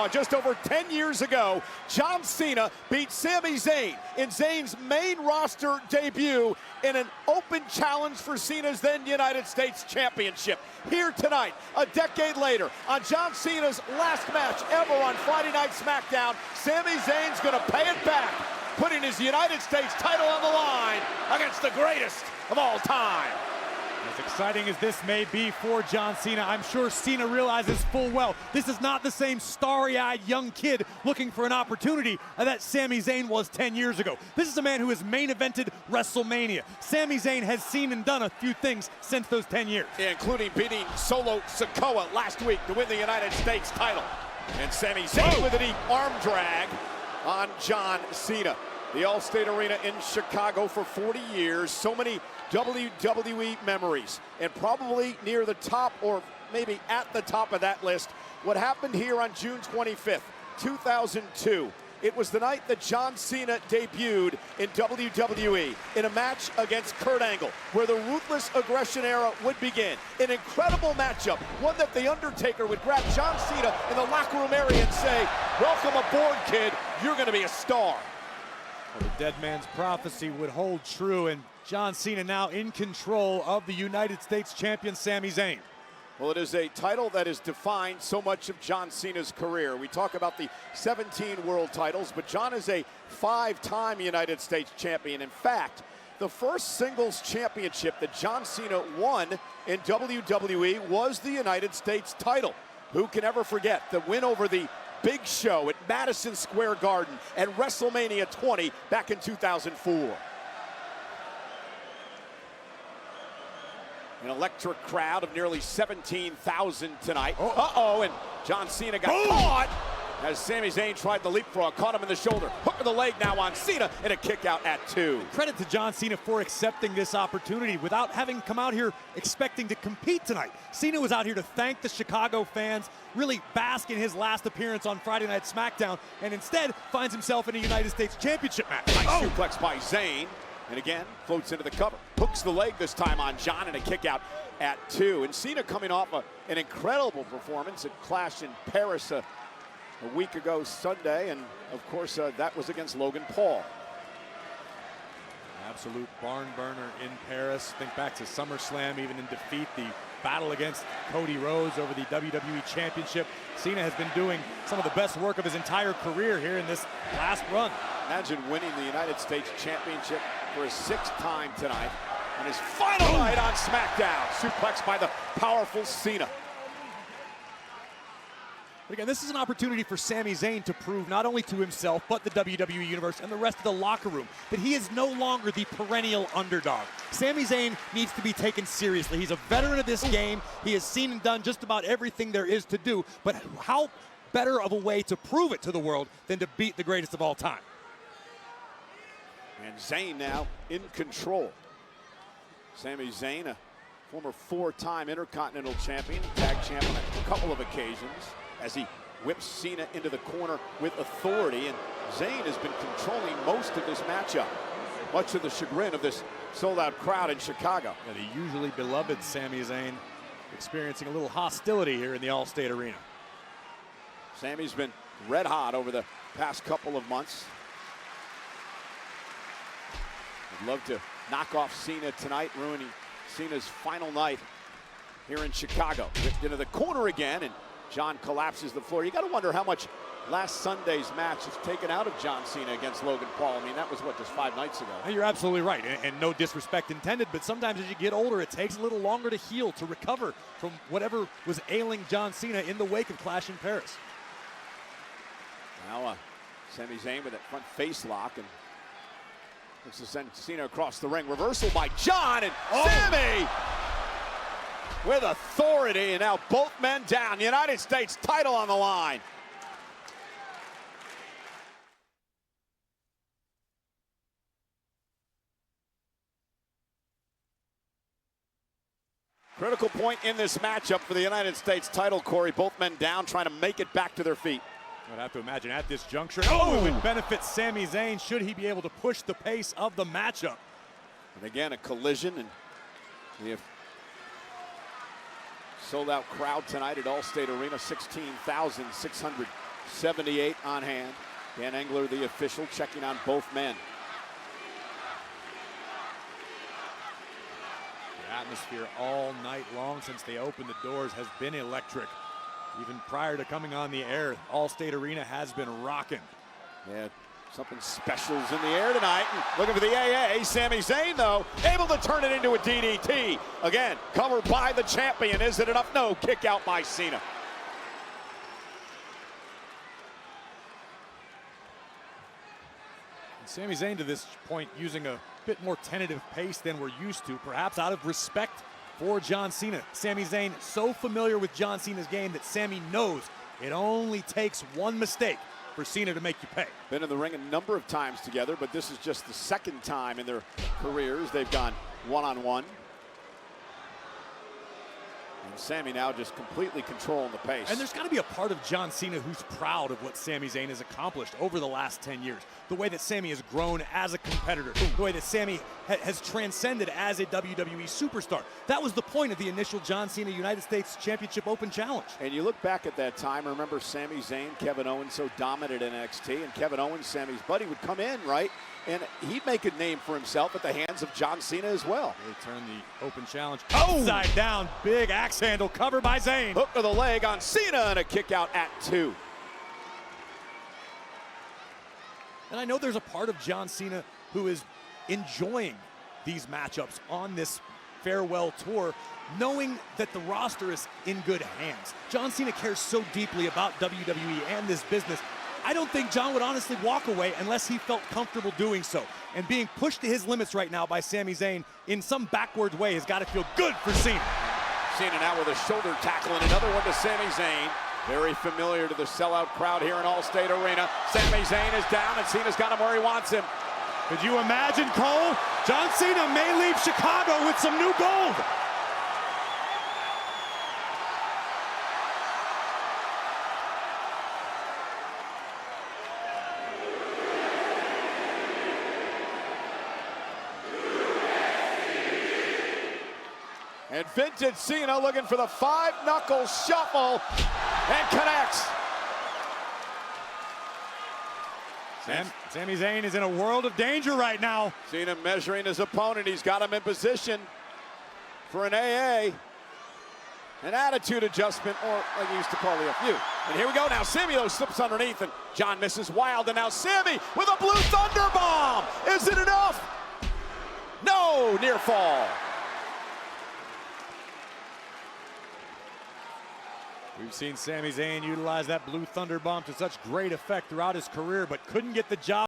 saw just over 10 years ago, John Cena beat Sami Zayn in Zayn's main roster debut in an open challenge for Cena's then United States Championship. Here tonight, a decade later, on John Cena's last match ever on Friday Night SmackDown, Sami Zayn's gonna pay it back, putting his United States title on the line against the greatest of all time. As exciting as this may be for John Cena, I'm sure Cena realizes full well this is not the same starry-eyed young kid looking for an opportunity that Sami Zayn was 10 years ago. This is a man who has main evented WrestleMania. Sami Zayn has seen and done a few things since those 10 years. Yeah, including beating Solo Sikoa last week to win the United States title. And Sami Zayn with a deep arm drag on John Cena. The Allstate Arena in Chicago for 40 years. So many WWE memories. And probably near the top, or maybe at the top of that list, what happened here on June 25th, 2002. It was the night that John Cena debuted in WWE in a match against Kurt Angle, where the Ruthless Aggression era would begin. An incredible matchup, one that The Undertaker would grab John Cena in the locker room area and say, "Welcome aboard, kid. You're going to be a star." Well, the dead man's prophecy would hold true, and John Cena now in control of the United States champion Sami Zayn. Well, it is a title that has defined so much of John Cena's career. We talk about the 17 world titles, but John is a 5-time United States champion. In fact, the first singles championship that John Cena won in WWE was the United States title. Who can ever forget the win over the Big Show at Madison Square Garden and WrestleMania 20 back in 2004. An electric crowd of nearly 17,000 tonight. And John Cena got caught as Sami Zayn tried the leapfrog, caught him in the shoulder. Hook of the leg now on Cena, and a kick out at 2. Credit to John Cena for accepting this opportunity without having come out here expecting to compete tonight. Cena was out here to thank the Chicago fans, really bask in his last appearance on Friday Night SmackDown, and instead finds himself in a United States Championship match. Nice suplex by Zayn, and again, floats into the cover. Hooks the leg this time on John, and a kick out at 2. And Cena coming off an incredible performance at Clash in Paris a week ago Sunday, and of course that was against Logan Paul. Absolute barn burner in Paris. Think back to SummerSlam, even in defeat, the battle against Cody Rhodes over the WWE Championship. Cena has been doing some of the best work of his entire career here in this last run. Imagine winning the United States Championship for his 6th time tonight on his final night on SmackDown. Suplex by the powerful Cena. But again, this is an opportunity for Sami Zayn to prove not only to himself, but the WWE Universe and the rest of the locker room that he is no longer the perennial underdog. Sami Zayn needs to be taken seriously. He's a veteran of this game. He has seen and done just about everything there is to do. But how better of a way to prove it to the world than to beat the greatest of all time? And Zayn now in control. Sami Zayn, a former 4-time Intercontinental Champion, tag champ on a couple of occasions, as he whips Cena into the corner with authority. And Zayn has been controlling most of this matchup, much to the chagrin of this sold-out crowd in Chicago. Yeah, the usually beloved Sami Zayn experiencing a little hostility here in the Allstate Arena. Sami's been red hot over the past couple of months. I'd love to knock off Cena tonight, ruining Cena's final night here in Chicago. Ripped into the corner again, and John collapses the floor. You got to wonder how much last Sunday's match is taken out of John Cena against Logan Paul. I mean, that was, what, just 5 nights ago? You're absolutely right, and no disrespect intended, but sometimes as you get older, it takes a little longer to heal, to recover from whatever was ailing John Cena in the wake of Clash in Paris. Now, Sami Zayn with that front face lock, and looks to send Cena across the ring. Reversal by John, and Sami with authority, and now both men down. United States title on the line. Critical point in this matchup for the United States title, Corey. Both men down, trying to make it back to their feet. I'd have to imagine at this juncture, it would benefit Sami Zayn should he be able to push the pace of the matchup. And again, a collision, and we have Sold out crowd tonight at Allstate Arena, 16,678 on hand. Dan Engler, the official, checking on both men. The atmosphere all night long since they opened the doors has been electric. Even prior to coming on the air, Allstate Arena has been rocking. Yeah, something special's in the air tonight. And looking for the AA. Sami Zayn, though, able to turn it into a DDT. Again, covered by the champion. Is it enough? No, kick out by Cena. And Sami Zayn to this point using a bit more tentative pace than we're used to, perhaps out of respect for John Cena. Sami Zayn so familiar with John Cena's game that Sami knows it only takes one mistake for Cena to make you pay. Been in the ring a number of times together, but this is just the second time in their careers they've gone one-on-one. And Sami now just completely controlling the pace. And there's got to be a part of John Cena who's proud of what Sami Zayn has accomplished over the last 10 years. The way that Sami has grown as a competitor. The way that Sami has transcended as a WWE superstar. That was the point of the initial John Cena United States Championship Open Challenge. And you look back at that time, remember Sami Zayn, Kevin Owens so dominant in NXT, and Kevin Owens, Sami's buddy, would come in, right? And he'd make a name for himself at the hands of John Cena as well. They turn the Open Challenge upside down. Big axe handle covered by Zayn. Hook to the leg on Cena and a kick out at 2. And I know there's a part of John Cena who is enjoying these matchups on this farewell tour, knowing that the roster is in good hands. John Cena cares so deeply about WWE and this business. I don't think John would honestly walk away unless he felt comfortable doing so. And being pushed to his limits right now by Sami Zayn in some backwards way has got to feel good for Cena. Cena now with a shoulder tackle and another one to Sami Zayn. Very familiar to the sellout crowd here in Allstate Arena. Sami Zayn is down and Cena's got him where he wants him. Could you imagine, Cole? John Cena may leave Chicago with some new gold. And vintage Cena looking for the 5-knuckle shuffle and connects. Sami Zayn is in a world of danger right now. Cena measuring his opponent. He's got him in position for an AA. An attitude adjustment, or like you used to call the FU. And here we go now. Sami, though, slips underneath, and John misses wild. And now Sami with a blue thunder bomb. Is it enough? No, near fall. We've seen Sami Zayn utilize that blue thunder bomb to such great effect throughout his career, but couldn't get the job